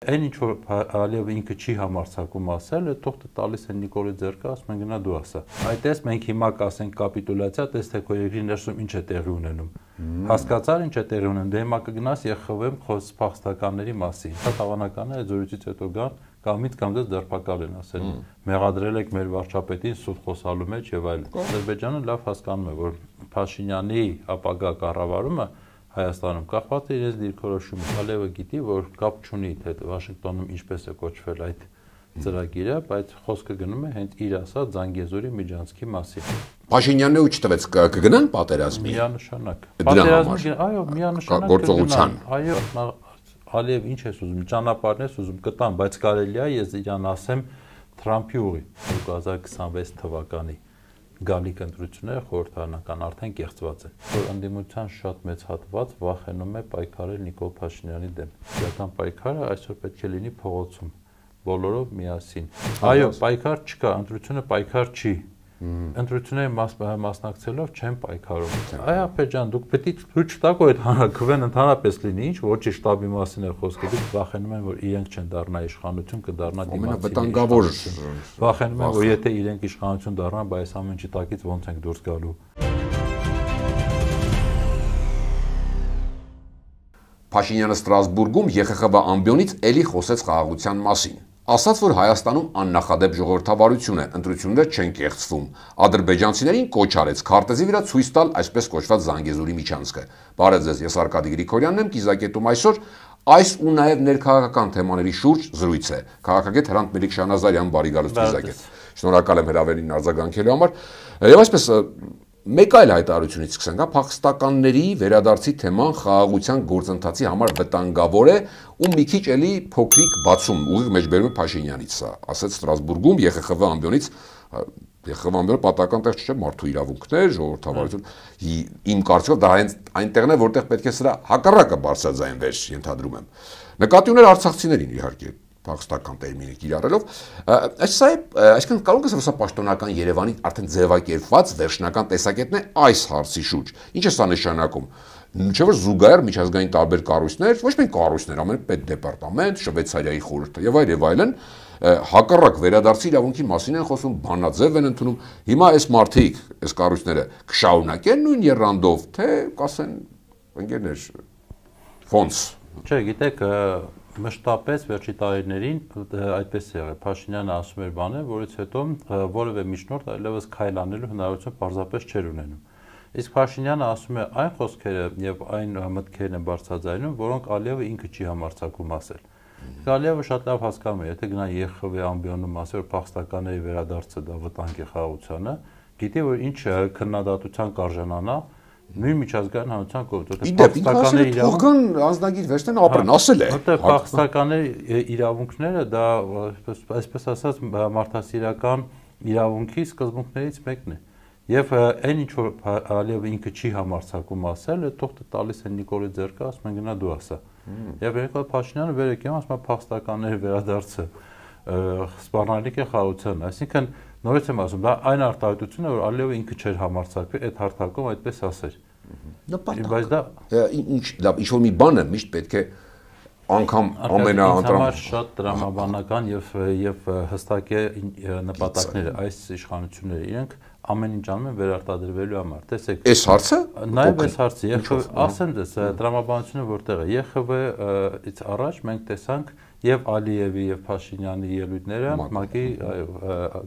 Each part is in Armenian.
Այն ինչ որ Ալիևը ինքը չի համարձակում ասել, այդ թողը տալիս են Նիկոլի ձեռքը, ասում են գնա դու ասա։ Այդպես մենք հիմա կասենք կապիտուլյացիա, տես թե քո երկրի ներսում ինչ է տեղի ունենում։ Հասկացար ինչ է տեղի ունենում, դե հիմա կգնաս ԵԽՎ-մ փախստականների մասին։ Շատ հավանական է այդ զորույցից հետո գան կամից կամ դες ձերբակալ են ասել։ Մեղադրել եք մեր վարչապետին սուտ խոսալու մեջ եւ այլն։ Ադրբեջանը լավ հասկանում է, որ Փաշինյանի ապագա կառավարումը Հայաստանում կախված է իրենց դիրքորոշումից։ Ալիևը գիտի, որ կապ չունի թե Վաշինգտոնում ինչպես է կոչվել այդ ծրագիրը, բայց խոսքը գնում է հենց իր ասած Զանգեզուրի միջանցքի մասին։ Փաշինյանն ու չտվեց կգնան պատերազմի։ Միանշանակ։ Պատերազմի, այո, միանշանակ գործողության։ Այո, Ալիև ինչ ես ուզում, ճանապարհն ես ուզում կտամ, բայց կարելի է ես իրան ասեմ Թրամփի ուղի 2026 թվականի գալիք ընտրությունները խորհրդարանական արդեն կեղծված են, որ ընդդիմության շատ մեծ հատված վախենում է պայքարել Նիկոլ Փաշինյանի դեմ։ Իրական պայքարը այսօր պետք է լինի փողոցում, բոլորով միասին։ Այո, պայքար չկա, ընտրությունը պայքար չի։ Ընտրությունների մասնակցելով չեն պայքարում։ Այ Ափեջան, դուք պետք է ցույց տաք, որ այդ քվեն ընդհանրապես լինի, ինչ ոչ շտաբի մասին է խոսքը, դուք վախենում են, որ իրենք չեն դառնա իշխանություն, կդառնա դիմացի։ Վախենում են, որ եթե իրենք իշխանություն դառնան, բայց ամեն ինչի տակից ոնց ենք դուրս գալու։ Փաշինյանը Ստրասբուրգում ԵԽԽՎ ամբիոնից էլի խոսեց խաղաղության մասին։ Ասաց, որ Հայաստանում աննախադեպ ժողովրդավարություն է, ընտրություններ չեն կեղծվում։ Ադրբեջանցիներին կոչ արեց քարտեզի վրա ցույց տալ այսպես կոչված Զանգեզուրի միջանցքը։ Բարև ձեզ, ես Արկադի Գրիգորյանն եմ, Կիզակետում այսօր այս ու նաև ներքաղաքական թեմաների շուրջ զրույց է։ Քաղաքագետ Հրանտ Մելիք Շանազարյան, բարի գալուստ Կիզակետ։ Շնորհակալ եմ հրավերին արձագանքելու համար։ Եվ այսպես մեկ այլ հայտարարությունից սկսենք, փախստականների վերադարձի թեման խաղաղության գործընթացի համար վտանգավոր է ու մի քիչ էլի փոքրիկ բացում ուղիղ մեջբերում Փաշինյանից, սա ասաց Ստրասբուրգում ԵԽԽՎ ամբիոնից, ԵԽԽՎ ամբիոնը պատական տեղ չէ, մարդու իրավունքներ, ժողովրդավարություն, իմ կարծիքով դա այնտեղն է, որտեղ պետք է սրա հակառակը բարձրաձայնվեր, ենթադրում եմ։ Նկատի ուներ արցախցիներին իհարկե, փախստական տերմինը կիրառելով, այսինքն կարող է սա պաշտոնական Երևանի արդեն ձևակերպված վերջնական տեսակետն է այս հարցի շուրջ։ Ինչ է սա նշանակում։ Չէ՞ որ զուգահեռ միջազգային տարբեր կառույցներ, ոչ միայն կառույցներ, ամեն պետդեպարտամենտ, Շվեյցարիայի խորհուրդը եւ այլն, հակառակ վերադարձի իրավունքի մասին են խոսում, բանաձև են ընդունում։ Հիմա այս մարդիկ, այս կառույցները կշարունակեն նույն եռանդով, թե կասեն ընկերներ, ֆոնս։ Չէ, գիտեք, մշտապես վերջի տարիներին այդպես է եղել։ Փաշինյանը ասում էր բաներ, որից հետո որևէ միջնորդ այլևս քայլ անելու հնարավորություն պարզապես չէր ունենում։ Իսկ Փաշինյանը ասում է այն խոսքերը եւ այն մտքերն են բարձրաձայնում, որոնք Ալիևը ինքը չի համարձակում ասել։ Ալիևը շատ լավ հասկանում է, եթե գնա ԵԽՎ ամբիոնում ասել, որ փախստականների վերադարձը դա վտանգ է խաղաղությանը, գիտի որ ինչ քննադատության կարժանանա նույն միջազգային հանրության կողմից, փախստականների իրավունքն անձնագիր վերցնեն ապրեն, ասել է։ Որտեղ փախստականների իրավունքները դա այսպես ասած մարդասիրական իրավունքի սկզբունքներից մեկն է։ Եվ այն ինչ որ Ալիևը ինքը չի համարձակում ասել, այդ թողը տալիս են Նիկոլի ձեռքը, ասում են գնա դու ասա։ Եվ երբ Փաշինյանը վեր եկավ, ասում է փախստականների վերադարձը սպառնալիք է խաղաղության, այսինքն նորից եմ ասում, դա այն արտահայտությունն է, որ Ալիևը ինքը չէր համարձակվի այդ հարթակում այդպես ասել։ Բայց դա ինչ որ մի բան է, միշտ պետք է անգամ ամենաանտրամ շատ դրամաբանական եւ հստակ է նպատակները այս իշխանությունները իրենք ամեն ինչ անում են վերարտադրվելու համար։ Տեսեք, այս հարցը նաեւ այս հարցը ԵԽՎ ասեն դες դրամաբանությունը որտեղ է ԵԽՎ-ից առաջ մենք տեսանք եւ Ալիևի եւ Փաշինյանի ելույթները ՄԱԿ-ի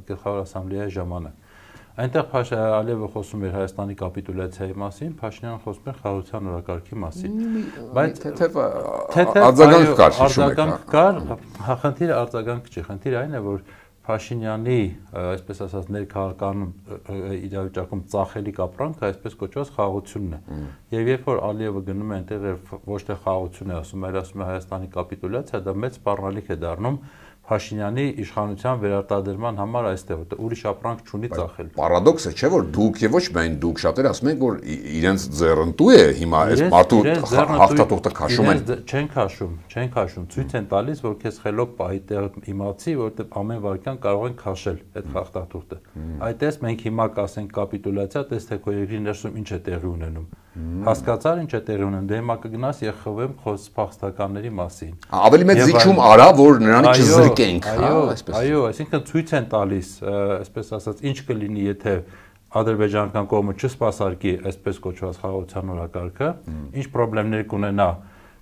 գլխավոր ասամբլեայի ժամանակ։ Այնտեղ Ալիևը խոսում էր Հայաստանի կապիտուլյացիայի մասին, Փաշինյանը խոսում էր խաղաղության օրակարգի մասին։ Բայց արձագանք կար, խնդիրը արձագանք չի, խնդիրը այն է, որ Փաշինյանի, այսպես ասած, ներքաղաքական իրավիճակում ծախելիք ապրանքը այսպես կոչված խաղաղությունն է։ Եվ երբ որ Ալիևը գնում է այնտեղ ոչ թե խաղաղություն է ասում, այլ ասում է Հայաստանի կապիտուլյացիա, դա մեծ սպառնալիք է դառնում Փաշինյանի իշխանության վերարտադրման համար այստեղ, որտեղ ուրիշ ապրանք չունի ծախել։ Պարադոքսը չէ, որ դուք եւ ոչ միայն դուք շատերը ասում եք, որ իրենց ձեռնտու է հիմա այս մարդու հաղթատուղթը քաշում են։ Չեն քաշում, ցույց են տալիս, որ քեզ խելոք պահի տեղ իմացի, որտեղ ամեն վարքյան կարող են քաշել այդ հաղթատուղթը։ Այդպես մենք հիմա կասենք կապիտուլյացիա, տես թե քո երկրի ներսում ինչ է տեղի ունենում։ Հասկացար ինչ է տեղի ունենում, դե հիմա կգնաս ԵԽՎ-ում խոսես փախստականների մասին։ Ավելի մեծ զիջում արա, որ նրանից չզրկենք, հա, այսպես։ Այո, այսինքն ցույց են տալիս, այսպես ասած, ինչ կլինի, եթե ադրբեջանական կողմը չսպասարկի այսպես կոչված խաղաղության օրակարգը, ինչ խնդիրներ կունենա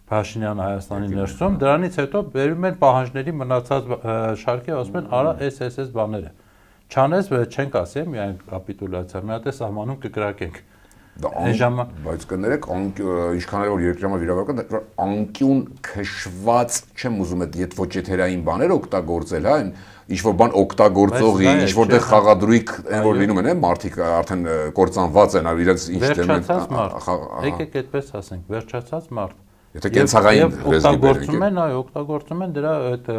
Փաշինյանը Հայաստանի ներսում, դրանից հետո բերում են պահանջների մնացած շարքի, ասում են, արա այս բաները։ Չանես, չենք ասի, միայն կապիտուլյացիա, մի հատ է սահմանում կկրակենք։ Բայց կներեք, ինչքան էլ որ երկրամա վիրավորական, անկյուն քշված չեմ ուզում այդ ոչ եթերային բաներ օգտագործել, հա, ինչ որ բան օգտագործողի, ինչ որտեղ խաղադրույք են որ լինում են, մարդիկ արդեն կործանված են, իրենց ինչ դեմ են։ Եկեք այդպես ասենք, վերջացած մարդ։ Եթե կենցաղային օգտագործում են, այո, օգտագործում են դրա այդ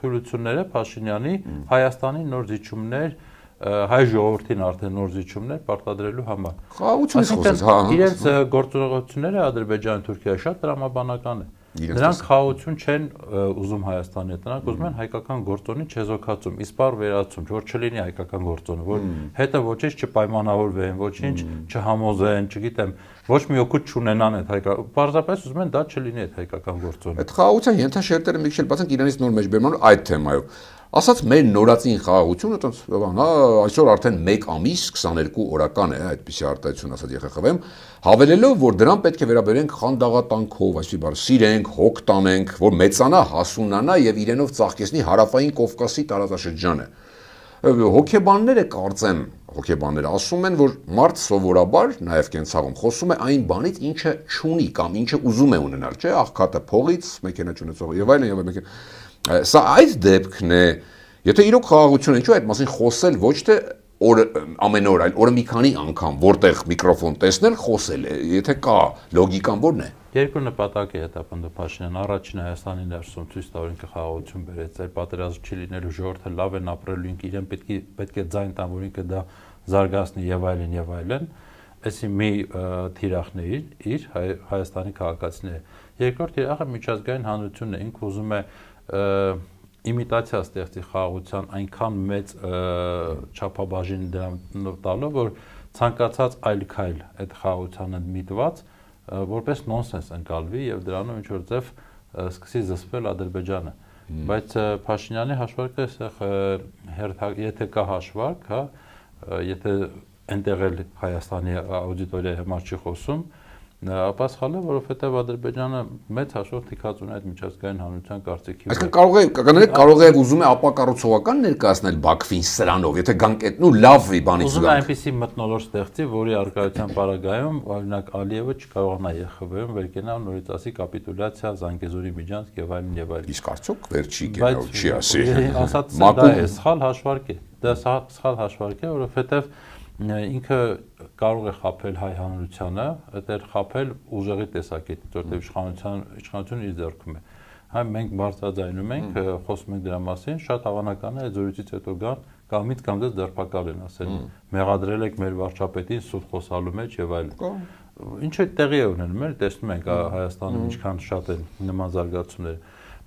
թույլությունները Փաշինյանի Հայաստանի նոր զիջումներ հայ ժողովրդին արդեն նոր զիջումներ պարտադրելու համար։ Խաղաղությունից խոսես, հա։ Իրենց գործողությունները Ադրբեջանի Թուրքիա շատ տրամաբանական է։ Նրանք խաղաղություն չեն ուզում Հայաստանի հետ, նրանք ուզում են հայկական գործոնի չեզոքացում, իսպառ վերացում, որ չլինի հայկական գործոնը, որ հետը ոչինչ չպայմանավորվեն, ոչինչ չհամոզեն, չգիտեմ, ոչ մի օգուտ չունենան այդ հայկական, պարզապես ուզում են դա չլինի այդ հայկական գործոնը։ Այդ խաղաղության ենթաշերտերը մի քիչ բացենք իրենից նոր մեջ բերման այդ թեմայով։ Ասած մեր նորածին խաղաղությունը, հա, այսօր արդեն 1 ամիս 22 օրական է, այդպիսի արտահայտություն ասած ԵԽԽՎ-ում, հավելելով, որ դրան պետք է վերաբերենք խանդաղատանքով, այսպես բառ, սիրենք, հոգ տանենք, որ մեծանա, հասունանա եւ իրենով ծաղկեցնի հարավային Կովկասի տարածաշրջանը։ Հոգեբանները կարծեմ, հոգեբանները ասում են, որ մարդ սովորաբար նաև կենցաղում խոսում է այն բանից, ինչը չունի կամ ինչը ուզում է ունենալ, չէ՞, աղքատը փողից, մեքենա չունեցողը եւ այլն եւ այլն։ Սա այդ դեպքն է, եթե իրոք խաղաղություն է, ինչու այդ մասին խոսել ոչ թե ամեն օր, այլ օրը մի քանի անգամ, որտեղ միկրոֆոն տեսնել, խոսել է, եթե կա, լոգիկան ո՞րն է։ Երկու նպատակ է հետապնդում Փաշինյանը, առաջինը Հայաստանի ներսում ցույց տալ, որ ինքը խաղաղություն բերեց, այլ պատերազմ չի լինելու, ժողովուրդը լավ են ապրելու, ինքը իրեն պետք է ձայն տան, որ ինքը դա զարգացնի եւ այլն եւ այլն։ Այսի մի թիրախն է իր Հայաստանի քաղաքացիները։ Երկրորդ թիրախը միջազգային հանրությունն է, ինքը ուզում է իմիտացիա ստեղծի խաղաղության այնքան մեծ չափաբաժին դրանով տալով, որ ցանկացած այլ քայլ այդ խաղաղությանը միտված որպես նոնսենս ընկալվի եւ դրանով ինչ որ ձև սկսի զսպել Ադրբեջանը։ Բայց Փաշինյանի հաշվարկը այստեղ եթե կա հաշվարկ, հա, եթե այնտեղ էլ Հայաստանի աուդիտորիայի համար չի խոսում, ապա սխալ է, որովհետև Ադրբեջանը մեծ հաշվով թիքած ունի այդ միջազգային հանրության կարծիքի վրա։ Այսինքն կարող է ուզում է ապակառուցողական ներկայացնել Բաքվին սրանով, եթե գանք այդ նու լավ բանից ուզում է այնպիսի մթնոլորտ ստեղծի, որի առկայության պարագայում օրինակ Ալիևը չկարողանա ԵԽՎ-ում վերկենալ նորից ասի կապիտուլյացիա, Զանգեզուրի միջանցք եւ այլն եւ այլն։ Իսկ արդյոք վերջի գնալ չի ասի։ Ասած դա է սխալ հաշվարկ է։ Դա սխալ հաշվարկ է, որովհետև ինքը կարող է խաբել հայ հանրությանը, այդտեղ խաբել ուժեղի տեսակետից, որտեղ իշխանությունը իր ձեռքում է։ Հայ մենք բարձրաձայնում ենք, խոսում ենք դրա մասին, շատ հավանական է այդ զորույցից հետո գան կամից կամ դες ձերբակալեն, ասեն, մեղադրել եք մեր վարչապետին սուտ խոսալու մեջ եւ այլն։ Ինչը տեղի է ունենում, տեսնում ենք Հայաստանում ինչքան շատ են նման զարգացումներ։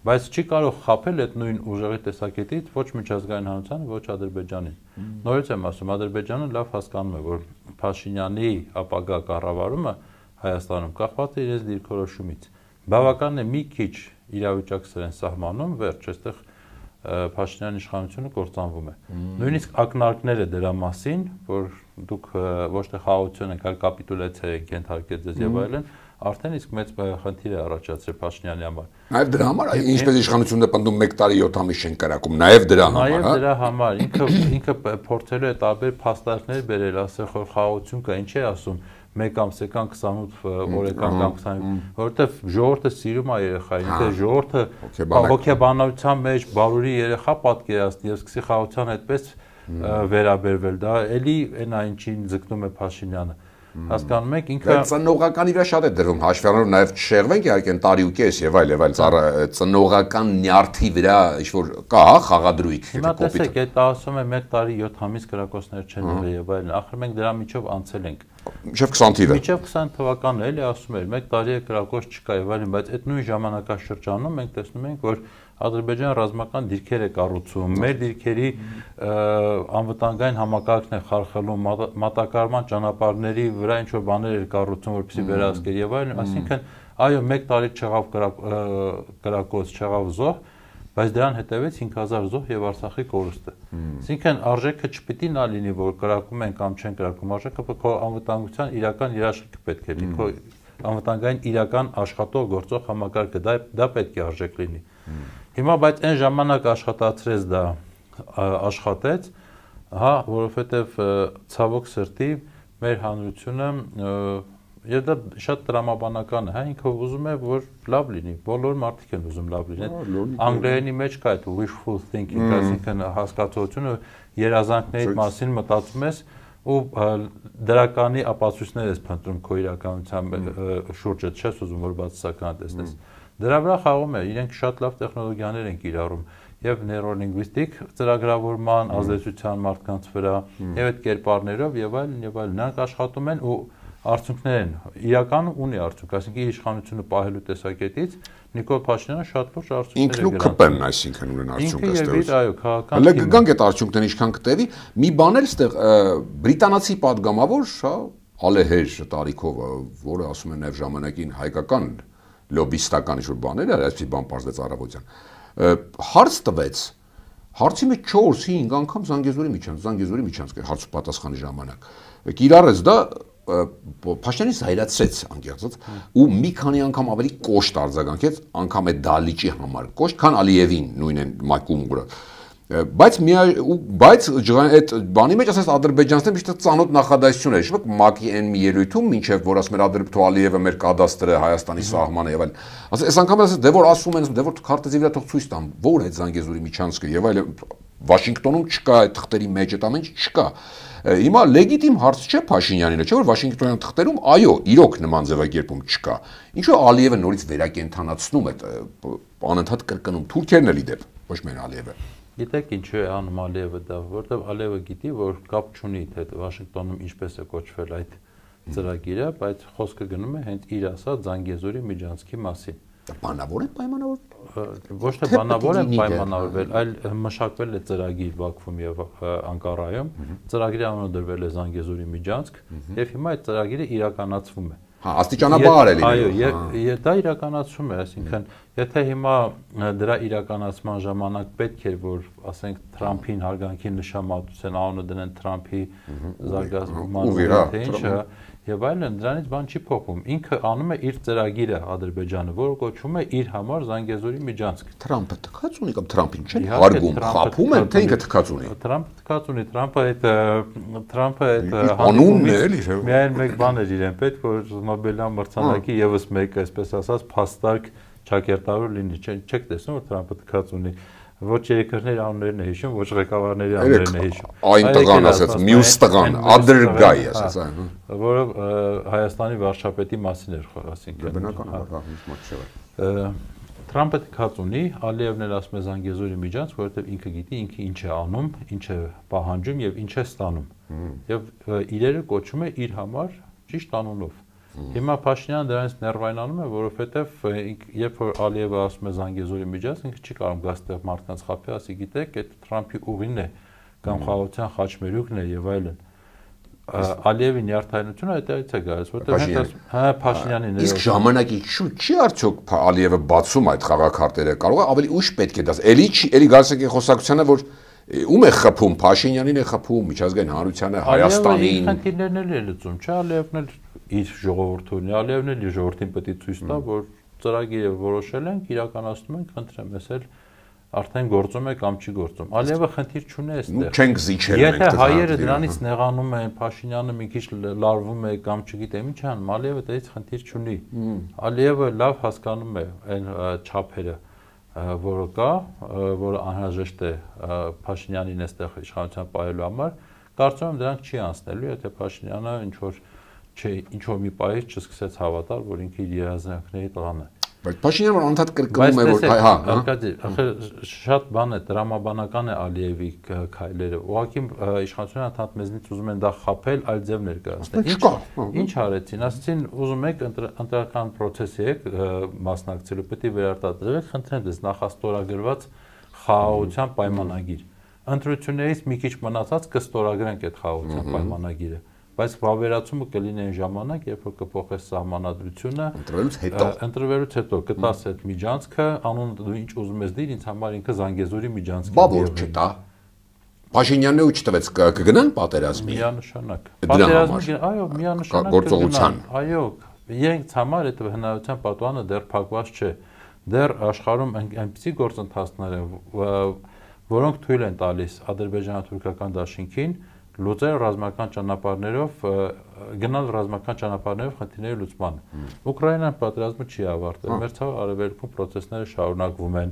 Բայց չի կարող խաբել այդ նույն ուժեղի տեսակետից ոչ միջազգային հանրությանը, ոչ Ադրբեջանին։ Նորից եմ ասում, Ադրբեջանը լավ հասկանում է, որ Փաշինյանի ապագա կառավարումը Հայաստանում կախված է իրենց դիրքորոշումից։ Բավական է մի քիչ իրավիճակ սրեն սահմանում, վերջ, այստեղ Փաշինյանի իշխանությունը կործանվում է։ Նույնիսկ ակնարկները դրա մասին, որ դուք ոչ թե խաղաղություն եք, այլ կապիտուլյացիա եք ենթարկել ձեզ եւ այլն, արդեն իսկ մեծ խնդիր է առաջացրել Փաշինյանի համար։ Նաև դրա համար, ինչպես իշխանությունը պնդում 1 տարի 7 ամիս չեն կրակում, նաև դրա համար, հա։ Նաև դրա համար ինքը փորձելու է տարբեր փաստարկներ բերել, ասել որ խաղաղություն կա, ինչ է ասում 1 ամսական 28 օրական կամ 20, որովհետև ժողովուրդը սիրում է երեխային, ինքը ժողովուրդը հոգեբանության մեջ բարուրի երեխա պատկերացնի եւ սկսի խաղաղության այդպես վերաբերվել, դա էլի այն ինչին ձգտում է Փաշինյանը։ Հասկանում եք, ինքը ծնողական իրա շատ է դրվում, հաշվի առնելով նաև չշեղվենք իհարկե տարի ու կես եւ այլ ծնողական նյարդի վրա ինչ որ կա խաղադրույք։ Հիմա տեսեք, այդ ասում է 1 տարի 7 ամիս կրակոցներ չեն եղել եւ այլն, ախր մենք դրա միջով անցել ենք։ Մինչև 20 թիվը։ Մինչև 20 թվականն էլի ասում էր 1 տարի է կրակոց չկա եւ այլն, բայց այդ նույն ժամանակաշրջանում մենք տեսնում ենք, որ Ադրբեջանը ռազմական դիրքեր է կառուցում, մեր դիրքերի անվտանգային համակարգն է խարխլում, մատակարարման ճանապարհների վրա ինչ որ բաներ էր կառուցում, որպեսզի վերահսկեր եւ այլն, այսինքն այո, 1 տարի չեղավ կրակոց, չեղավ զոհ, բայց դրան հետևեց 5000 զոհ եւ Արցախի կորուստը։ Այսինքն արժեքը չպիտի նա լինի, որ կրակում են կամ չեն կրակում, արժեքը քո անվտանգության իրական երաշխիքը պետք է լինի, քո անվտանգային իրական աշխատող գործող համակարգը, դա պետք է արժեք լինի։ Հիմա բայց այն ժամանակ աշխատացրեց դա, աշխատեց, հա, որովհետեւ ցավոք սրտի մեր հանրությունը եւ դա շատ տրամաբանական է, հա, ինքը ուզում է որ լավ լինի, բոլոր մարդիկ են ուզում լավ լինեն։ Անգլերենի մեջ կա այդ wishful thinking, այսինքն հասկացությունը երազանքների մասին մտածում ես ու դրականի ապացույցներ ես փնտրում քո իրականության շուրջը, չես ուզում որ բացասական տեսնես։ Դրա վրա խաղում է, իրենք շատ լավ տեխնոլոգիաներ են կիրառում եւ նեյրոլինգվիստիկ ծրագրավորման, ազդեցության մարդկանց վրա եւ այդ կերպարներով եւ այլն, նրանք աշխատում են ու արդյունքներ են, իրականը ունի արդյունք, այսինքն իշխանությունը պահելու տեսակետից Նիկոլ Փաշինյանը շատ լուրջ արդյունքներ է գրանցել։ Ինքն ու ԿՊ-ն այսինքն ունեն արդյունք ըստեյս։ Այո, քաղաքական։ Հələ գանք այդ արդյունքները ինչքան կտևի, մի բան էլ այստեղ բրիտանացի падգամավոր, հա, Ալեհեր տարիքով, որը ասում է նաև ժամանակին հայկական լոբիստական ինչ-որ բաներ էր, այսպիսի բան պարզվեց առավոտյան։ Հարց տվեց, հարցի մեջ 4-5 անգամ Զանգեզուրի միջանցք հարց ու պատասխանի ժամանակ։ Կիրառեց դա Փաշինյանին զայրացրեց անկեղծած ու մի քանի անգամ ավելի կոշտ արձագանքեց անգամ այդ դալիճի համար կոշտ քան Ալիևին նույն են մակում ուրա բայց այդ բանի մեջ ասես ադրբեջանցիները միշտ ծանոթ նախադասություն էր շփոթ մակի այն մի ելույթում ինչեւ որ ասում էր Ադրբեջանը մեր կադաստրը Հայաստանի սահմանը եւ այլն ասես այս անգամ ասես դե որ ասում են դե որ քարտեզի վրա թող ցույց տան որ այդ Զանգեզուրի միջանցքը եւ այլն Վաշինգտոնում չկա այդ թղթերի մեջ այդ ամեն ինչ չկա Հիմա լեգիտիմ հարց չէ Փաշինյանինը, չէ՞ որ Վաշինգտոնյան թղթերում այո, իրոք նման ձևակերպում չկա։ Ինչու Ալիևը նորից վերակենդանացնում է անընդհատ կրկնում Թուրքիերն էլի դեպ, ոչ միայն Ալիևը։ Գիտեք ինչու է անում Ալիևը դա, որովհետև Ալիևը գիտի, որ կապ չունի թե Վաշինգտոնում ինչպես է կոչվել այդ ծրագիրը, բայց խոսքը գնում է հենց իր ասած Զանգեզուրի միջանցքի մասին։ Բանավոր է պայմանավոր։ Ոչ թե բանավոր է պայմանավորվել, այլ մշակվել է ծրագիր Բաքվում եւ Անկարայում, ծրագրի անունը դրվել է Զանգեզուրի միջանցք եւ հիմա այդ ծրագիրը իրականացվում է։ Հա, աստիճանաբար է լինում։ Այո, եւ դա իրականացում է, այսինքն եթե հիմա դրա իրականացման ժամանակ պետք էր որ ասենք Թրամփին հարգանքի նշամատության անունը դնեն Թրամփի զարգացման թե ինչը Եվ այլն դրանից բան չի փոխում։ Ինքը անում է իր ծրագիրը Ադրբեջանը, որը կոչվում է իր համար Զանգեզուրի միջանցք։ Թրամփը թքած ունի կամ Թրամփին չեն հարգում, խափում են, թե ինքը թքած ունի։ Թրամփը թքած ունի, Թրամփը այդ անունն է էլի։ Միայն մեկ բան էր իրեն պետք, որ Նոբելյան մրցանակի եւս մեկը, այսպես ասած, փաստարկ ճակերտավոր լինի։ Չեք տեսնում, որ Թրամփը թքած ունի։ Ոչ երկրների անուններն է հիշում, ոչ ղեկավարների անուններն է հիշում։ Այն տղան ասաց, մյուս տղան, other guy ասաց, այն։ Որը Հայաստանի վարչապետի մասին էր ասինքն։ Բնական է, Թրամփը թքած ունի, Ալիևն էլ ասում է Զանգեզուրի միջանցք, որովհետև ինքը գիտի ինքը ինչ է անում, ինչ է պահանջում եւ ինչ է ստանում։ Եվ իրերը կոչում է իր համար ճիշտ անունով։ Հիմա Փաշինյանը դրանից ներվայնանում է, որովհետև երբ որ Ալիևը ասում է Զանգեզուրի միջանցք, ինքը չի կարող գալ այդտեղ մարդկանց խաբի, ասի գիտեք, այդ Թրամփի ուղին է կամ խաղաղության խաչմերուկն է եւ այլն։ Ալիևի նյարդայնությունը այդտեղից է գալիս, որտեղ հա Փաշինյանի ներողություն։ Իսկ ժամանակի շուտ չի արդյոք Ալիևը բացում այդ խաղաքարտերը, կարող է ավելի ուշ պետք է դա։ Էլի գալիս է խոսակցությանը, որ ում է խփում, Փաշինյանին է խփում, միջազգային հանրությանը, Հայաստանին։ Խնդիրներն էլ է լուծում, չէ՞, Ալիևն էլ իր ժողովրդին, Ալիևն էլ իր ժողովրդին պետք է ցույց տա, որ ծրագիրը որոշել ենք, իրականացնում ենք, խնդրեմ, ես էլ արդեն գործում է կամ չի գործում։ Ալիևը խնդիր չունի այստեղ։ Չենք զիջել մենք։ Եթե հայերը դրանից նեղանում են, Փաշինյանը մի քիչ լարվում է կամ չգիտեմ ինչ անում, Ալիևը դրանից խնդիր չունի։ Ալիևը լավ հասկանում է այն չափերը, որը կա, որը անհրաժեշտ է Փաշինյանին այստեղ իշխանության պահելու համար, կարծում եմ դրանք չի անցնելու, եթե Փաշինյանը ինչ որ մի պահից չսկսեց հավատալ, որ ինքը իր երազանքների տղան է։ Բայց Փաշինյանը անդադ կրկնում է, որ հա, Արկադի, ախր շատ բան է, դրամաբանական է Ալիևի քայլերը։ Ուղղակի իշխանությունը անդադ մեզնից ուզում են դա խաբել, այլ ձև ներկայացնել։ Ինչ արեցին, ասեցին ուզում եք ընտրական process-ի եք մասնակցելու, պետք է վերարտադրեք, խնդրեմ դες նախաստորագրված խաղաղության պայմանագիր։ Ընտրություններից մի քիչ մնացած կստորագրենք այդ խաղաղության պայմանագիրը, բայց վավերացումը կլինի այն ժամանակ, երբ որ կփոխես սահմանադրությունը, ընտրվելուց հետո կտաս այդ միջանցքը, անունը դու ինչ ուզում ես դիր, ինձ համար ինքը Զանգեզուրի միջանցք է։ Բա որ չտա։ Փաշինյանն ու չտվեց կգնան պատերազմի։ Միանշանակ։ Պատերազմի, այո, միանշանակ գործողության։ Այո, իրենց համար այդ հնարավորության պատուհանը դեռ փակված չէ։ Դեռ աշխարհում այնպիսի գործընթացներ են, որոնք թույլ են տալիս ադրբեջանա-թուրքական դաշինքին լուծել ռազմական ճանապարհներով, գնալ ռազմական ճանապարհներով խնդիրների լուծմանը։ Ուկրաինան պատերազմը չի ավարտել, մերձավոր արևելքում process-ները շարունակվում են։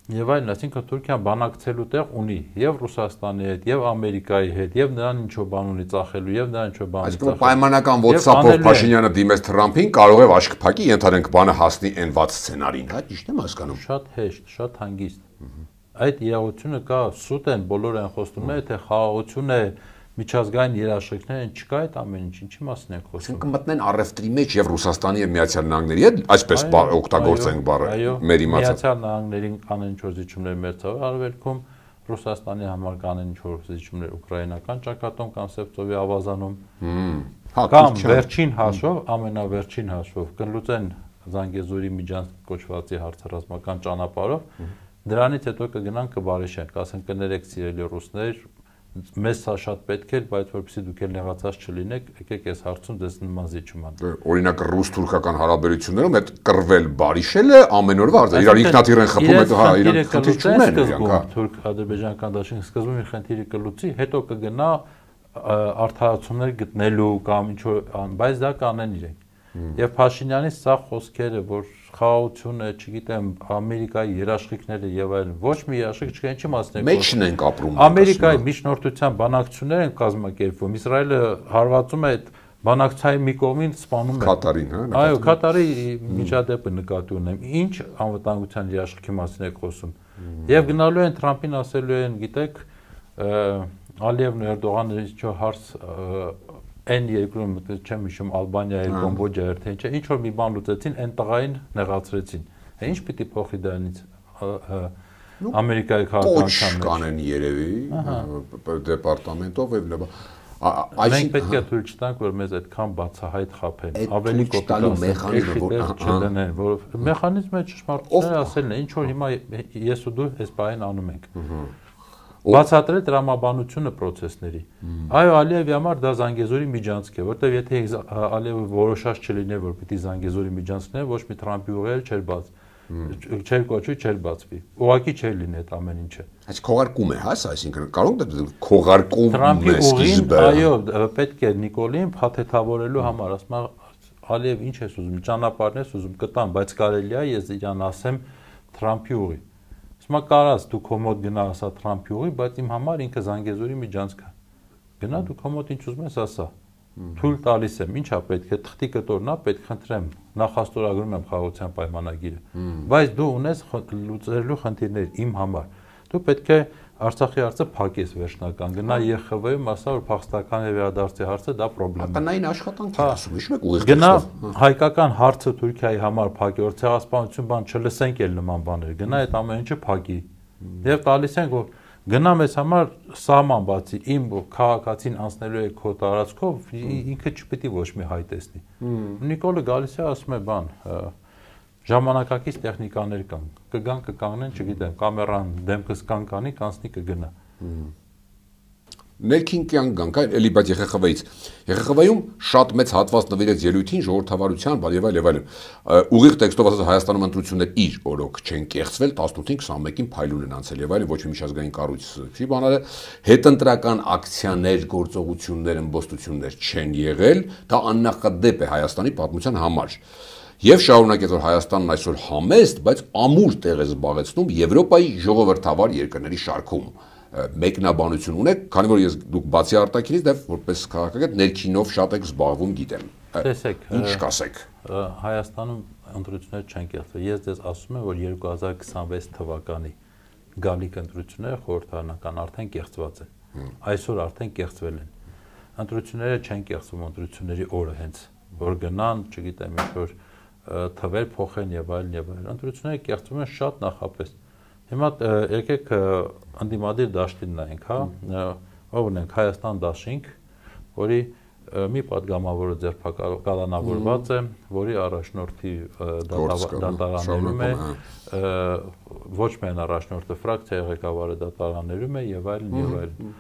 Եվ այլն, այսինքն Թուրքիան բանակցելու տեղ ունի եւ Ռուսաստանի հետ, եւ Ամերիկայի հետ, եւ նրան ինչո բան ունի ծախելու, եւ նրան ինչո բան ունի ծախելու։ Այսինքն պայմանական WhatsApp-ով Փաշինյանը դիմեց Թրամփին, կարող է աշկ փակի, ենթադրենք բանը հասնի այն վատ սցենարին, հա, ճիշտ եմ հասկանում։ Շատ հեշտ, շատ հանգիստ։ Այդ իրողությունը կա, սուտ են, բոլորը են խոսում, թե խաղաղություն է, միջազգային երաշխիքներ են, չկա այդ ամեն ինչ, ինչի մասին ենք խոսում։ Կմտնեն առևտրի մեջ եւ Ռուսաստանի եւ Միացյալ Նահանգների հետ, այսպես օգտագործենք բառը, մեր իմացած։ Միացյալ Նահանգներին կանեն ինչ-որ զիջումներ մերձավոր արևելքում, Ռուսաստանի համար կանեն ինչ-որ զիջումներ ուկրաինական ճակատում կամ Սևծովի ավազանում։ Կամ վերջին հաշվով, ամենավերջին հաշվով կլուծեն Զանգեզուրի միջանցք կոչվածի հարցը ռազմական ճանապարհով, դրանից հետո կգնան կբարիշեն, կասեն կներեք սիրելի ռուսներ, մեզ սա շատ պետք է, բայց որպեսզի դուք էլ նեղացած չլինեք, եկեք այս հարցում դες նման զիջման։ Օրինակ ռուս-թուրքական հարաբերություններում այդ կռվել բարիշելը ամեն օրվա հարց է, իրար ինքնաթիռ են խփում, այդ հա, իրանք խնդիր չունեն իրանք, հա։ Թուրք-ադրբեջանական դաշինք սկզբում իր խնդիրը կլուծի, հետո կգնա արդարացումներ գտնելու կամ ինչ որ, բայց դա կանեն իրենք։ Եվ Փաշինյանի սա խոսքերը, որ խաղաղությունը, չգիտեմ, Ամերիկայի երաշխիքները եւ այլն, ոչ մի երաշխիք չկա, ինչի մասն է։ Մեջն ենք ապրում։ Ամերիկայի միջնորդության բանակցություններ են կազմակերպվում։ Իսրայելը հարվածում է այդ բանակցային մի կողմին սպանում է։ Կատարին, հա։ Այո, Կատարի միջադեպը նկատի ունեմ։ Ինչ անվտանգության երաշխիքի մասին եք խոսում։ Եվ գնալու են Թրամփին ասելու են, գիտեք, Ալիևն ու Էրդողանը ինչ հարց Այն երկրում չեմ հիշում Ալբանիայի, Կամբոջայի, թե ինչ, ինչ որ մի բան լուծեցին, այն տղային նեղացրեցին։ Ինչ պիտի փոխի դրանից Ամերիկայի քաղաքականության մեջ։ Կանեն երևի դեպարտամենտով եւ Մենք պետք է թույլ չտանք, որ մեզ այդքան բացահայտ խաբեն։ Ավելի կոպիտ մեխանիզմը, որ մեխանիզմը ճշմարտությունն ասելն է, ինչ որ հիմա ես ու դու այս բանին անում ենք։ Բացատրել տրամաբանությունը process-ների։ Այո, Ալիևի համար դա Զանգեզուրի միջանցք է, որտեղ եթե Ալիևը որոշած չլիներ, որ պիտի Զանգեզուրի միջանցքն է, ոչ մի Թրամփի ուղեղը չէր բաց, չէր կոչվի, չէր բացվի։ Ուղղակի չէր լինի այդ ամեն ինչը։ Այս քողարկում է, հա, այսինքն կարող է քողարկում է սկիզբը։ Այո, պետք է Նիկոլին փաթեթավորելու համար, ասում Ալիև ինչ ես ուզում, ճանապարհն ես ուզում կտամ, բայց կարելի է ես իրան ասեմ Թրամփի ուղի։ Հիմա կարաս դու քո մոտ գնա ասա Թրամփի ուղի, բայց իմ համար ինքը Զանգեզուրի միջանցք է։ Գնա դու քո մոտ ինչ ուզում ես ասա։ Թույլ տալիս եմ, ինչա պետք է թղթի կտորնա, պետք խնդրեմ, նախաստորագրում եմ խաղաղության պայմանագիրը։ Բայց դու ունես լուծելու խնդիրներ իմ համար։ Դու պետք է Արցախի հարցը փակես վերջնական։ Գնա ԵԽՎ-ում ասա, որ փախստական եւ վերադարձի հարցը դա խնդրեմ է։ Տնային աշխատանք է ասում, հիշում եք ուղիղ։ Գնա հայկական հարցը Թուրքիայի համար փակի, որ ցեղասպանություն բան չլսենք էլ նման բաներ։ Գնա այդ ամեն ինչը փակի։ Եվ տալիս ենք, որ գնա մեզ համար սահման բացի, իմ քաղաքացին անցնելու է քո տարածքով, ինքը չպիտի ոչ մի հայ տեսնի։ Նիկոլը գալիս է ասում է բան, ժամանակակից տեխնիկաներ կան, կգան կկանգնեն, չգիտեմ, կամերան դեմքս կանի, կանցնի կգնա։ Ներքին կյանք գանք, էլի բայց ԵԽԽՎ-ից։ ԵԽԽՎ-ում շատ մեծ հատված նվիրեց ելույթին, ժողովրդավարության, եւ այլն։ Ուղիղ տեքստով ասած Հայաստանում ընտրություններ իր օրոք չեն կեղծվել, 18-21-ին փայլուն են անցել եւ այլն, ոչ մի միջազգային կառույց չի բաները, հետընտրական ակցիաներ, գործողություններ, ըմբոստություններ չեն եղել, դա աննախադեպ է Հայաստանի պատմության համար։ Եվ շարունակեց, որ Հայաստանն այսօր համեստ, բայց ամուր տեղ է զբաղեցնում Եվրոպայի ժողովրդավար երկրների շարքում։ Մեկնաբանություն ունեք, քանի որ դուք բացի արտաքինից դեռ որպես քաղաքագետ ներքինով շատ եք զբաղվում, գիտեմ։ Տեսեք, ինչ կասեք։ Հայաստանում ընտրությունները չեն կեղծվել։ Ես դες ասում եմ, որ 2026 թվականի գալիք ընտրությունները խորհրդարանական արդեն կեղծված են։ Այսօր արդեն կեղծվել են։ Ընտրությունները չեն կեղծվում ընտրությունների օրը հենց, որ գնան, չգիտեմ, ինչ-որ թվեր փոխեն եւ այլն եւ այլն։ Ընտրությունները կեղծվում են շատ նախապես։ Հիմա եկեք անդիմադիր դաշտին նայենք, հա, ով ունենք Հայաստան դաշինք, որի մի падգամավորը ձերբակալանավորված է, որի առաջնորդի դատարաններում է, ոչ միայն առաջնորդը ֆրակցիայի ղեկավարը դատարաններում է եւ այլն եւ այլն։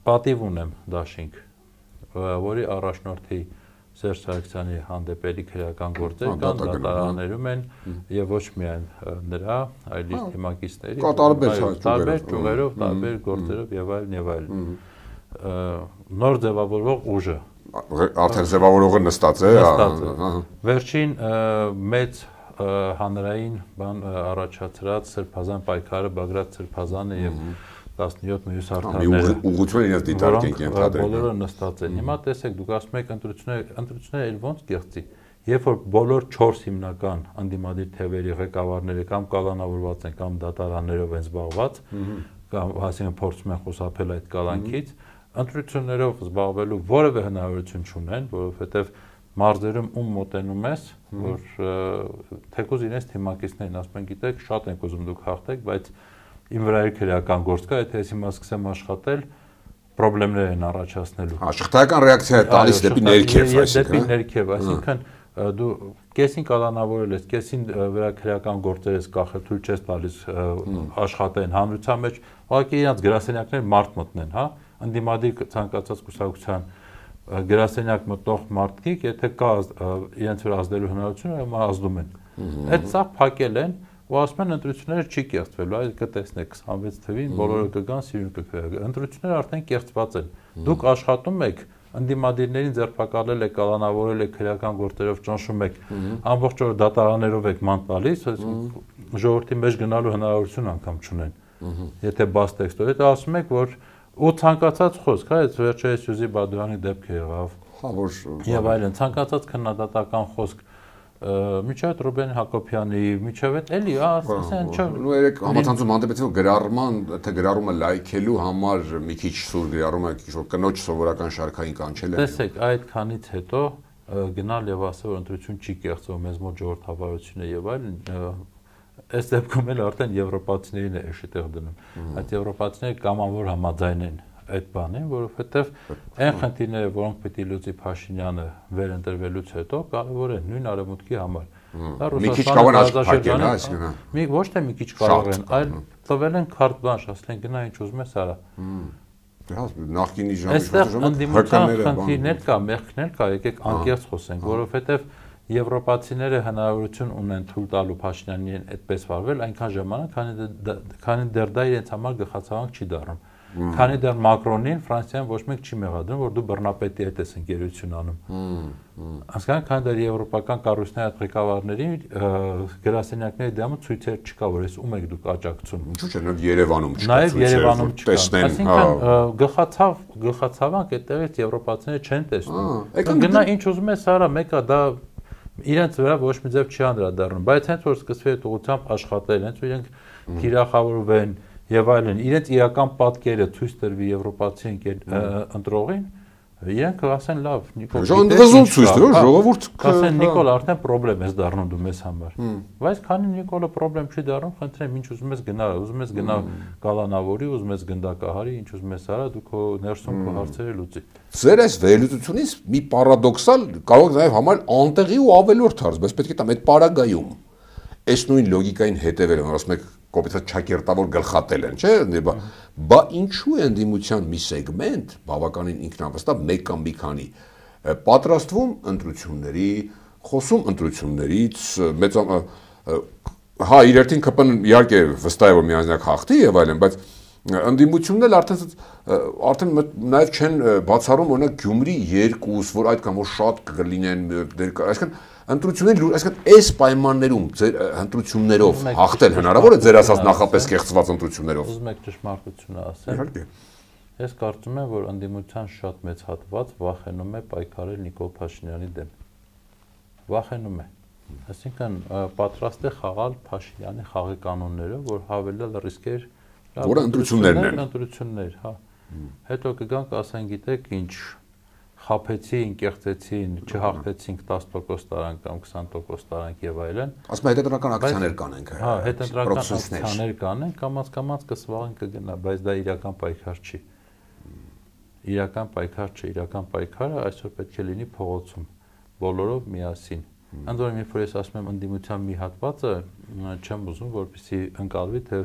Պատիվ ունեմ դաշինք, որի առաջնորդի Սերժ Սարգսյանի հանդեպ էլի քրեական գործեր կան, դատարաններում են եւ ոչ միայն նրա, այլ իր թիմակիցների, տարբեր ճյուղերով, տարբեր գործերով եւ այլն եւ այլն։ Նոր ձևավորվող ուժը արդեն ձևավորողը նստած է, վերջին մեծ հանրային բան առաջացրած Սրբազան պայքարը Բագրատ Սրբազանը եւ 17 մյուս արտարները ուղղություն իրենց դիտարկենք ենթադրենք բոլորը նստած են։ Հիմա տեսեք, դուք ասում եք ընտրությունները էլ ոնց կեղծի, երբ որ բոլոր 4 հիմնական անդիմադիր թևերի ղեկավարները կամ կալանավորված են կամ դատարաններով են զբաղված, կամ այսինքն փորձում են խուսափել այդ կալանքից, ընտրություններով զբաղվելու որևէ հնարավորություն չունեն, որովհետև մարզերում ում մոտենում ես, որ թեկուզ իրենց թիմակիցներն ասում են, գիտեք, շատ ենք ուզում դուք հաղթեք, բայց իմ վրա քրեական գործ կա, եթե ես հիմա սկսեմ աշխատել, խնդիրներ են առաջացնելու։ Շղթայական ռեակցիա է տալիս դեպի ներքև, դեպի ներքև, այսինքն դու կեսին կալանավորել ես, կեսին վրա քրեական գործեր ես կախել, թույլ չես տալիս աշխատեն հանրության մեջ, ուղղակի իրենց գրասենյակներ մարդ մտնեն, հա, ընդդիմադիր ցանկացած կուսակցության գրասենյակ մտնող մարդիկ, եթե կա իրենց վրա ազդելու հնարավորություն, ուրեմն ազդում են։ Այդ սա փակել են ու ասում են ընտրությունները չի կեղծվելու, այլ կտեսնեք 26 թվին բոլորը կգան սիրուն կգան։ Ընտրությունները արդեն կեղծված են։ Դուք աշխատում եք, ընդդիմադիրներին ձերբակալել եք, կալանավորել եք, քրեական գործերով ճնշում եք, ամբողջ օրը դատարաններով եք ման տալիս, ժողովրդի մեջ գնալու հնարավորություն անգամ չունեն։ Եթե բաց տեքստով, եթե ասում եք, որ ու ցանկացած խոսք, հա, այս վերջերս Սյուզի Բադոյանի դեպքը եղավ։ Հա, որ եւ այլն, ցանկացած քննադատական խոսք Միջև Ռուբեն Հակոբյանի, միջև էլի, ասեն չէ։ Ու երեք համացանցում հանդիպեցին գրառման, թե գրառումը լայքելու համար մի քիչ սուր գրառումը կնոջ սովորական շարքային կանչել է։ Տեսեք, այդ քանից հետո գնալ եւ ասել, որ ընտրություն չի կեղծվում, մեզ մոտ ժողովրդավարությունը եւ այլն, այս դեպքում էլ արդեն եվրոպացիներին է էշիտեղ դնում։ Այդ եվրոպացիները կամավոր համաձայն են այդ բանին, որովհետև այն խնդիրները, որոնք պիտի լուծի Փաշինյանը վերընտրվելուց հետո, կարևոր են նույն արևմուտքի համար։ Դա Ռուսաստանի մի ոչ թե մի քիչ կարող են, այլ տվել են քարտ բլանշ, ասել են գնա ինչ ուզում ես արա։ Նախկինի ժամանակ այստեղ ընդդիմության խնդիրներ կա, մեղքներ կա, եկեք անկեղծ խոսենք, որովհետև եվրոպացիները հնարավորություն ունեն թույլ տալու Փաշինյանին այդպես վարվել այնքան ժամանակ, քանի դեռ դա իրենց համար գլխացավանք չի դառնում։ Քանի դեռ Մակրոնին Ֆրանսիան ոչ մեկ չի մեղադրում, որ դու բռնապետի հետ ես ընկերություն անում։ Հասկանաք, քանի դեռ եվրոպական կառույցների այդ ղեկավարների գրասենյակների դեմը ցույցեր չկա, որ ես ում եք դուք աջակցում։ Ինչու՞ չէ, նաև Երևանում չկա։ Նաև Երևանում չկա։ Այսինքն գլխացավանք այդտեղից եվրոպացիները չեն տեսնում։ Գնա ինչ ուզում ես արա, մեկը դա իրենց վրա ոչ մի ձև չի անդրադառնում, բայց հենց որ սկսվի այդ ուղղությամբ աշխատել, հենց որ իրենք թիրախավորվեն եւ այլն, իրենց իրական պատկերը ցույց տրվի եվրոպացի ընտրողին, իրենք ասեն լավ, Նիկոլ, ժողովուրդ ցույց տվի, ժողովուրդ ասեն Նիկոլ արդեն խնդրեմ ես դառնում դու մեզ համար։ Բայց քանի Նիկոլը խնդրեմ չի դառնում, խնդրեմ ինչ ուզում ես գնա, ուզում ես գնա գալանավորի, ուզում ես գնդակահարի, ինչ ուզում ես արա, դու քո ներսում քո հարցերը լուծի։ Ձեր այս վերլուծությունից մի պարադոքսալ կարող է նաև համարել անտեղի ու ավելորդ հարց, բայց պետք է տամ այդ պարագայում այս նույն լոգիկային հետևել, որ ասում եք կոպիտ չակերտավոր գլխատել են, չէ՞, բա ինչու է ընդդիմության մի սեգմենտ, բավականին ինքնավստահ մեկ կամ մի քանի պատրաստվում ընտրությունների, խոսում ընտրություններից, մեծ հա իր երթին ԿՊ-ն իհարկե վստահ է որ միանձնակ հաղթի եւ այլն, բայց ընդդիմությունն էլ արդեն նաև չեն բացառում օրինակ Գյումրի 2, որ այդ կամ որ շատ կլինեն, այսինքն ընտրությունների, այսինքն այս պայմաններում ձեր ընտրություններով հաղթել հնարավոր է ձեր ասած նախապես կեղծված ընտրություններով։ Ուզում եք ճշմարտությունը ասել։ Իհարկե։ Ես կարծում եմ, որ ընդդիմության շատ մեծ հատված վախենում է պայքարել Նիկոլ Փաշինյանի դեմ։ վախենում է։ Այսինքն պատրաստ է խաղալ Փաշինյանի խաղի կանոններով, որ հավելյալ ռիսկեր, որը ընտրություններ, հա։ Հետո կգանք, ասեն, գիտեք, ինչ խափեցին, կեղծեցին, չհաղթեցինք 10% տարանք կամ 20% տարանք եւ այլն։ Ասում հետընտրական ակցիաներ կանենք, հա, հետընտրական ակցիաներ կանենք, կամաց կսվաղեն կգնա, բայց դա իրական պայքար չի։ Իրական պայքար չի, իրական պայքարը այսօր պետք է լինի փողոցում, բոլորով միասին։ Ընդ որում, երբ որ ես ասում եմ ընդդիմության մի հատվածը, չեմ ուզում, որպեսզի ընկալվի, թե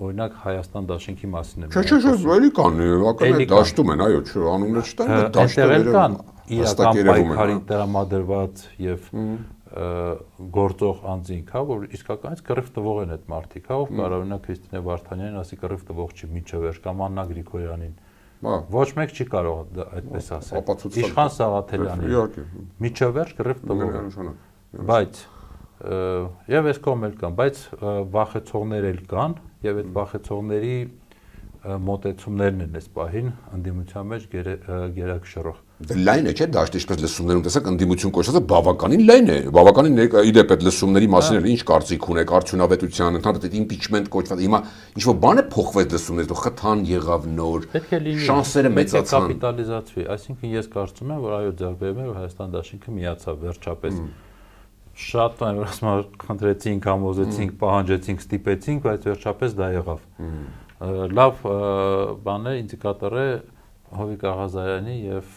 օրինակ Հայաստան դաշինքի մասին եմ։ Չէ, էլի կան, ակնհայտ դաշտում են, այո, անուններ չտան, բայց դաշտերը կան իրական պայքարի տրամադրված եւ գործող անձինք, հա, որ իսկականից կռիվ տվող են այդ մարդիկ, հա, ով կարող օրինակ Քրիստինե Վարդանյանին ասի կռիվ տվող չի միջավեր կամ Աննա Գրիգորյանին։ Ոչ մեկ չի կարող այդպես ասել։ Իշխան Սաղաթելյանին միջավեր կռիվ տվող է։ Բայց եւ այս կողմել կան, բայց վախեցողներ էլ կան եւ այդ վախեցողների մոտեցումներն են այս պահին ընդդիմության մեջ գերակշռող։ Լայն է, չէ՞, դաշտի ինչպես լսումներում տեսակ ընդդիմություն կոչվածը բավականին լայն է, բավականին իդեպ այդ լսումների մասին էլ ինչ կարծիք ունեք արդյունավետության, ընդհանրապես այդ impeachment կոչված, հիմա ինչ-որ բան է փոխվեց լսումներից, ու խթան եղավ նոր, շանսերը մեծացան։ Կապիտալիզացվի, այսինքն ես կարծում եմ, որ այո, ձեռքբերում է, որ Հայաստան դաշինքը միացավ վերջապես։ Շատ բան որ ասում խնդրեցինք, համոզեցինք, պահանջեցինք, ստիպեցինք, բայց վերջապես դա եղավ։ Լավ բան է, ինդիկատոր է Հովիկ Աղազարյանի եւ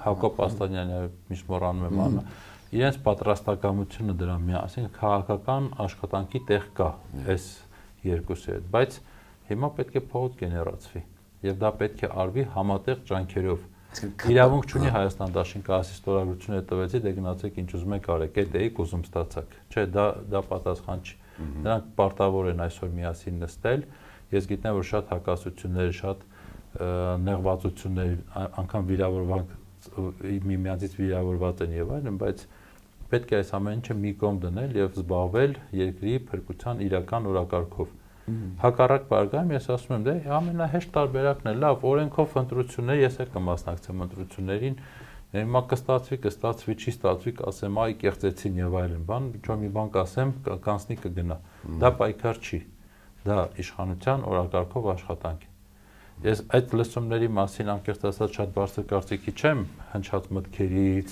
Հակոբ Ասլանյանի միշտ մոռանում եմ անունը, իրենց պատրաստակամությունը դրա միա, ասենք քաղաքական աշխատանքի տեղ կա այս երկուսի հետ, բայց հիմա պետք է փողոց գեներացվի եւ դա պետք է արվի համատեղ ջանքերով։ Իրավունք չունի Հայաստան դաշինքը ասի ստորագրությունը տվեցի, դե գնացեք ինչ ուզում եք արեք, այդ էիք ուզում ստացաք։ Չէ, դա պատասխան չի։ Նրանք պարտավոր են այսօր միասին նստել։ Ես գիտեմ, որ շատ հակասություններ, շատ նեղվածություններ, անգամ միմյանցից վիրավորված են եւ այլն, բայց պետք է այս ամեն ինչը մի կողմ դնել եւ զբաղվել երկրի փրկության իրական օրակարգով։ Հակառակ բարգայում ես ասում եմ, դե ամենահեշտ տարբերակն է, լավ, օրենքով ընտրություններ, ես էլ կմասնակցեմ ընտրություններին, հիմա կստացվի, չի ստացվի, կասեմ, այ կեղծեցին եւ այլն, բան, ինչ-որ մի բան կասեմ, կանցնի կգնա։ Դա պայքար չի, դա իշխանության օրակարգով աշխատանք է։ Ես այդ լսումների մասին անկեղծ ասած շատ բարձր կարծիքի չեմ, հնչած մտքերից,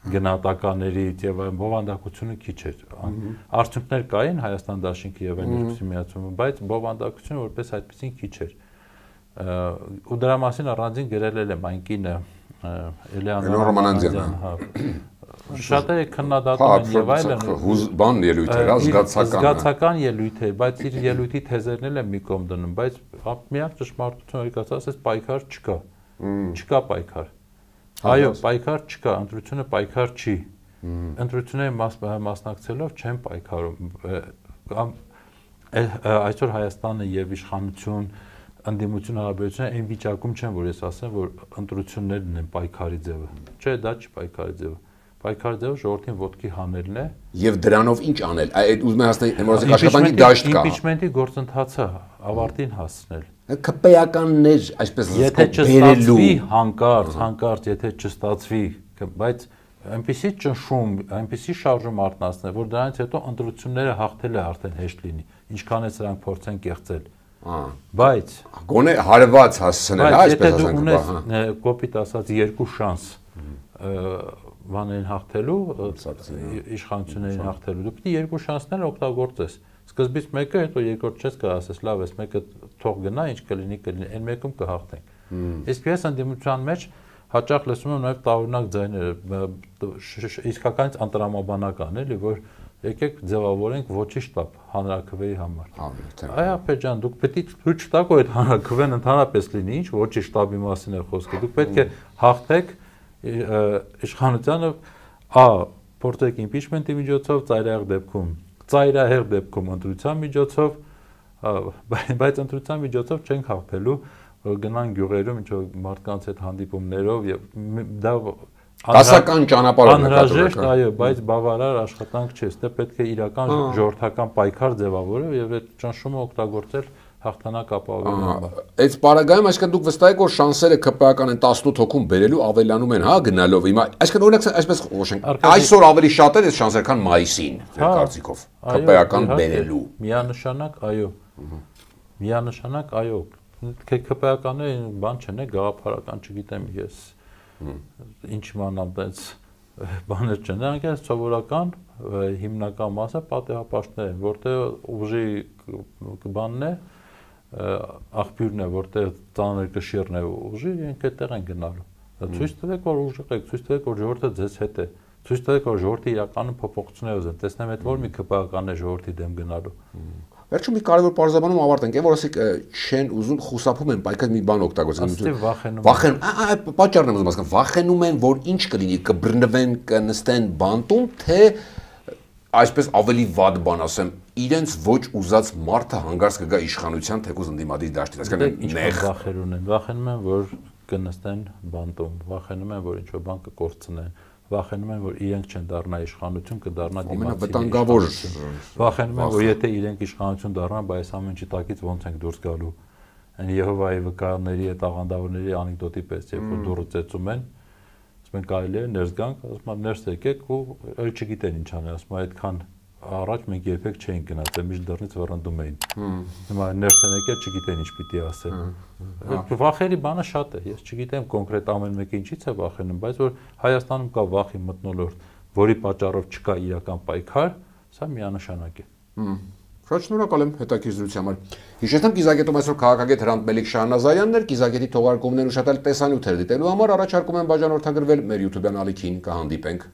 գնահատականներից եւ այլն բովանդակությունը քիչ էր։ Արդյունքներ կային Հայաստան դաշինքի եւ այն երկուսի միացումը, բայց բովանդակությունը որպես այդպեսին քիչ էր։ Ու դրա մասին առանձին գրել եմ այն կինը Էլեոնորա Ռոմանանձյան, հա։ Շատերը քննադատում են եւ այլն։ Բան ելույթեր, զգացական ելույթեր, բայց իր ելույթի թեզերն էլ մի կողմ դնում, բայց միակ ճշմարտությունը եկած ասես պայքար չկա։ Չկա պայքար։ Այո, պայքար չկա, ընտրությունը պայքար չի։ Ընտրությունների մասնակցելով չեն պայքարում։ Այսօր Հայաստանը եւ իշխանություն, ընդդիմություն հարաբերությունները այն վիճակում չեն, որ ես ասեմ, որ ընտրություններն են պայքարի ձևը։ Չէ, դա չի պայքարի ձևը։ Պայքարի ձևը ժողովրդին ոտքի հանելն է։ Եւ դրանով ինչ անել։ Այդ ուզում եմ ասել, նորից աշխատանքի դաշտ կա։ Impeachment-ի գործընթացը ավարտին հասցնել։ ԿՊ-ականներ, այսպես եթե չստացվի հանկարծ, եթե չստացվի, բայց այնպեսի ճնշում, այնպեսի շարժում արտնասնել, որ դրանից հետո ընտրությունները հաղթելը արդեն հեշտ լինի, ինչքան է սրանք փորձեն կեղծել։ Բայց գոնե հարված հասցնել, այսպես ասենք, եթե դու ունես կոպիտ ասած երկու շանս բաներին հաղթելու, իշխանություններին հաղթելու, դու պետք է երկու շանսներ օգտագործես։ Սկզբից մեկը, հետո երկրորդ չես կարող ասես, լավ, այս մեկը թող գնա, ինչ կլինի, այն մեկում կհաղթենք։ Իսկ ես ընդդիմության մեջ հաճախ լսում եմ նաև տարօրինակ ձայներ, իսկականից անտրամաբանական, էլի, որ եկեք ձևավորենք ոչի շտաբ հանրաքվեի համար։ Այ ախպեր ջան, դուք պետք է ցույց տաք, որ այդ հանրաքվեն ընդհանրապես լինի, ինչ ոչի շտաբի մասին է խոսքը։ Դուք պետք է հաղթեք իշխանությանը, փորձեք impeachment-ի միջոցով, ծայրահեղ դեպքում ընտրության միջոցով, բայց ընտրության միջոցով չենք հաղթելու, գնան գյուղերում ինչ-որ մարդկանց հետ հանդիպումներով եւ դա դասական ճանապարհով անհրաժեշտ, այո, բայց բավարար աշխատանք չէ, դե պետք է իրական ժողովրդական պայքար ձևավորել եւ այդ ճնշումը օգտագործել հաղթանակ ապահովելու համար։ Այդ պարագայում այսինքն դուք վստահ եք որ շանսերը ԿՊԱ-ական են 18 հոգում բերելու ավելանում են, հա, գնալով։ Հիմա այսինքն օրինակ այսպես խոսենք, այսօր ավելի շատ է շանսեր քան մայիսին, ձեր կարծիքով, ԿՊԱ-ական բերելու։ Միանշանակ, այո։ Միանշանակ, այո։ ԿՊԱ-ականները բան չեն, գաղափարական, չգիտեմ ես ինչ իմանամ, այդպես բաներ չեն, դրանք էլ սովորական հիմնական մասը պատեհապաշտներ են, որտեղ ուժի բանն է, աղբյուրն է, որտեղ ծանր կշիռն է ուժի, իրենք այդտեղ են գնալու։ Ցույց տվեք, որ ուժեղ եք, ցույց տվեք, որ ժողովուրդը ձեզ հետ է, ցույց տվեք, որ ժողովրդը իրականում փոփոխություններ ուզեն, տեսնեմ այդ որ մի ԿՊԱ-ական է ժողովրդի դեմ գնալու։ Վերջում մի կարևոր բարձրաբանում ավարտենք, այն որ ասեք չեն ուզում խուսափում են, բայց մի բան օգտագործեն։ Վախենում։ Պատճառն եմ ուզում ասեմ, վախենում են, որ ինչ կլինի, կբռնվեն, կնստեն բանտում, թե այսպես ավելի վատ բան ասեմ, իրենց ոչ ուզած մարդը հանգարց կգա իշխանության թեկուզ ընդդիմադիր դաշտից, այսինքն նեղ վախենում են, որ կնստեն բանտում, վախենում են, որ ինչ-որ բան կկորցնեն, վախենում են, որ իրենք չեն դառնա իշխանություն, կդառնա վտանգավոր։ Վախենում են, որ եթե իրենք իշխանություն դառնան, բայց ամեն ինչի տակից ոնց ենք դուրս գալու։ Այն Եհովայի վկաների այդ աղանդավորների անեկդոտի պես, երբ որ դուրս ծեծում են, ասում են կարելի է ներս գանք, ասում են ներս եկեք ու այլ չգիտեն ինչ անեն, ասում են այդքան առաջ մենք երբեք չէինք գնաց, միշտ դռնից վռնդում էին։ Հիմա ներս են եկել, չգիտեն ինչ պիտի ասեն։ Վախերի բանը շատ է, ես չգիտեմ կոնկրետ ամեն մեկը ինչից է վախենում, բայց որ Հայաստանում կա վախի մթնոլորտ, որի պատճառով չկա իրական պայքար, սա միանշանակ է։ Շատ շնորհակալ եմ հետաքրքրության համար։ Հիշեցնեմ կիզակետում այսօր քաղաքագետ Հրանտ Մելիք Շահնազարյանն էր, կիզակետի թողարկումներն ու շատ այլ տեսանյութեր դիտելու համար առաջարկում եմ բաժանորդագրվել մեր YouTube-յան ալիքին, կհանդիպենք